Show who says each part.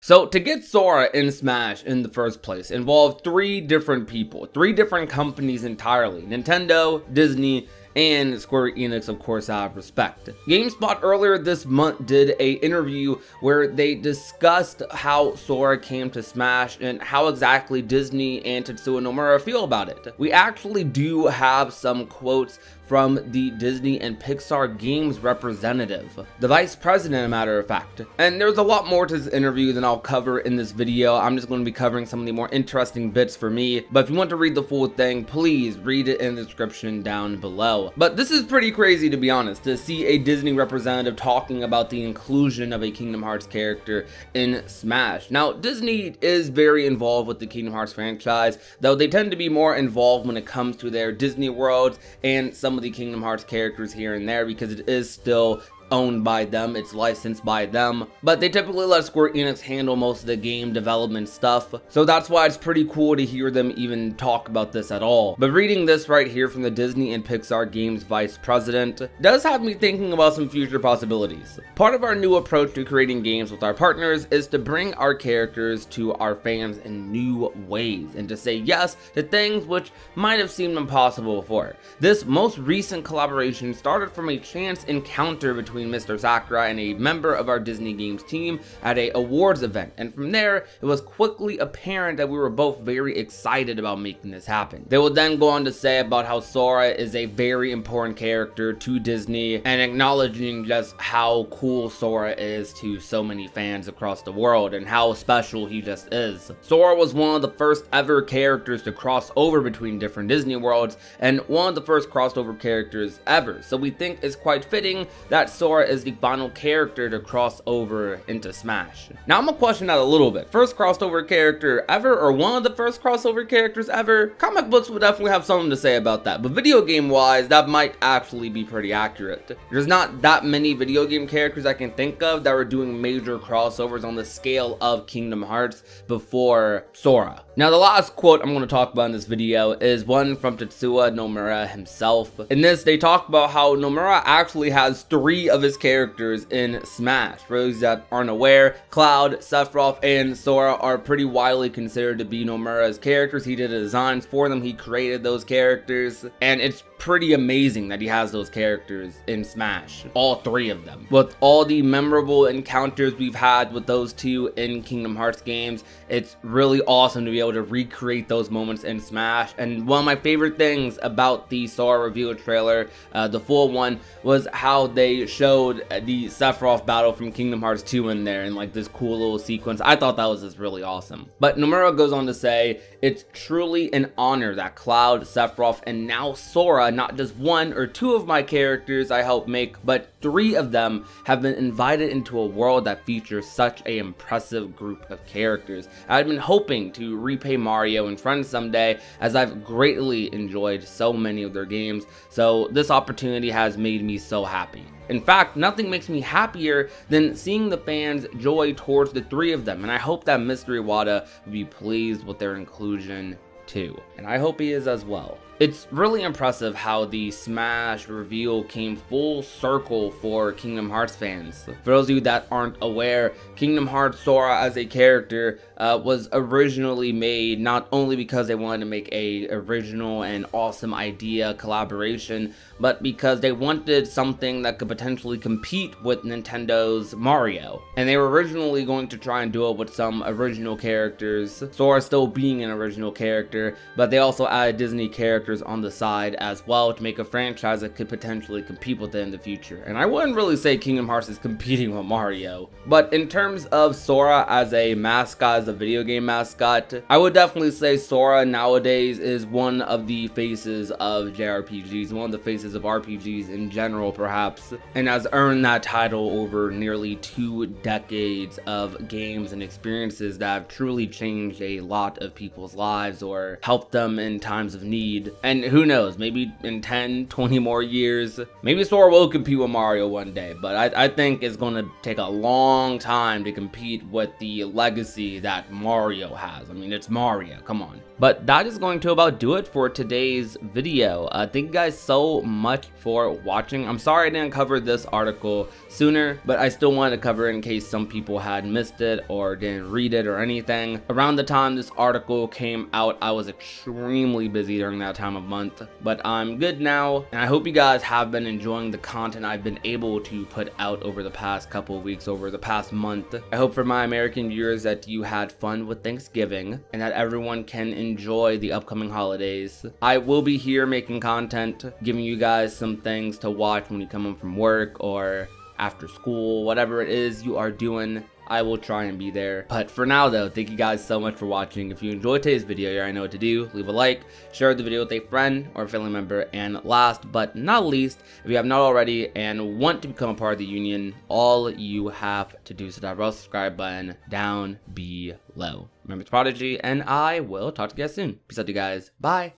Speaker 1: So to get Sora in Smash in the first place involved 3 different people, 3 different companies entirely: Nintendo, Disney, and Square Enix, of course, out of respect. GameSpot earlier this month did a interview where they discussed how Sora came to Smash and how exactly Disney and Tetsuya Nomura feel about it. We actually do have some quotes from the Disney and Pixar games representative, the vice president, a matter of fact. And there's a lot more to this interview than I'll cover in this video. I'm just going to be covering some of the more interesting bits for me, but if you want to read the full thing, please read it in the description down below. But this is pretty crazy, to be honest, to see a Disney representative talking about the inclusion of a Kingdom Hearts character in Smash. Now, Disney is very involved with the Kingdom Hearts franchise, though they tend to be more involved when it comes to their Disney worlds and some of the Kingdom Hearts characters here and there, because it is still owned by them, it's licensed by them, but they typically let Square Enix handle most of the game development stuff, so that's why it's pretty cool to hear them even talk about this at all. But reading this right here from the Disney and Pixar games vice president does have me thinking about some future possibilities. Part of our new approach to creating games with our partners is to bring our characters to our fans in new ways, and to say yes to things which might have seemed impossible before. This most recent collaboration started from a chance encounter between Mr. Sakurai and a member of our Disney Games team at a awards event, and from there it was quickly apparent that we were both very excited about making this happen. They will then go on to say about how Sora is a very important character to Disney, and acknowledging just how cool Sora is to so many fans across the world and how special he just is. Sora was one of the first ever characters to cross over between different Disney worlds, and one of the first crossover characters ever, so we think it's quite fitting that Sora is the final character to cross over into Smash. Now I'm gonna question that a little bit. First crossover character ever, or one of the first crossover characters ever? Comic books would definitely have something to say about that, but video game wise, that might actually be pretty accurate. There's not that many video game characters I can think of that were doing major crossovers on the scale of Kingdom Hearts before Sora. Now the last quote I'm going to talk about in this video is one from Tetsuya Nomura himself. In this, they talk about how Nomura actually has 3 of his characters in Smash. For those that aren't aware, Cloud, Sephiroth, and Sora are pretty widely considered to be Nomura's characters. He did the designs for them, he created those characters, and it's pretty amazing that he has those characters in Smash, all 3 of them. With all the memorable encounters we've had with those 2 in Kingdom Hearts games, it's really awesome to be able to recreate those moments in Smash. And one of my favorite things about the Sora reveal trailer, the full one, was how they showed the Sephiroth battle from Kingdom Hearts 2 in there in like this cool little sequence. I thought that was just really awesome. But Nomura goes on to say, it's truly an honor that Cloud, Sephiroth, and now Sora, not just 1 or 2 of my characters I helped make, but 3 of them have been invited into a world that features such an impressive group of characters. I've been hoping to repay Mario and friends someday, as I've greatly enjoyed so many of their games, so this opportunity has made me so happy. In fact, nothing makes me happier than seeing the fans' joy towards the 3 of them, and I hope that Mr. Iwata will be pleased with their inclusion too, and I hope he is as well. It's really impressive how the Smash reveal came full circle for Kingdom Hearts fans. For those of you that aren't aware, Kingdom Hearts Sora as a character was originally made not only because they wanted to make a original and awesome idea collaboration, but because they wanted something that could potentially compete with Nintendo's Mario. And they were originally going to try and do it with some original characters, Sora still being an original character, but they also added Disney characters on the side as well to make a franchise that could potentially compete with it in the future. And I wouldn't really say Kingdom Hearts is competing with Mario, but in terms of Sora as a mascot, as a video game mascot, I would definitely say Sora nowadays is one of the faces of JRPGs, one of the faces of RPGs in general perhaps, and has earned that title over nearly 2 decades of games and experiences that have truly changed a lot of people's lives or helped them in times of need. And who knows, maybe in 10, 20 more years, maybe Sora will compete with Mario one day, but I think it's gonna take a long time to compete with the legacy that Mario has. I mean, it's Mario, come on. But that is going to about do it for today's video. Thank you guys so much for watching. I'm sorry I didn't cover this article sooner, but I still wanted to cover it in case some people had missed it or didn't read it or anything. Around the time this article came out, I was extremely busy during that time of month, but I'm good now, and I hope you guys have been enjoying the content I've been able to put out over the past couple of weeks, over the past month. I hope for my American viewers that you had fun with Thanksgiving and that everyone can enjoy the upcoming holidays. I will be here making content, giving you guys some things to watch when you come home from work or after school, whatever it is you are doing. I will try and be there. But for now though, thank you guys so much for watching. If you enjoyed today's video, you already know what to do. Leave a like, share the video with a friend or a family member, and last but not least, if you have not already and want to become a part of the union, all you have to do is that subscribe button down below. Remember, it's Prodigy, and I will talk to you guys soon. Peace out, you guys. Bye.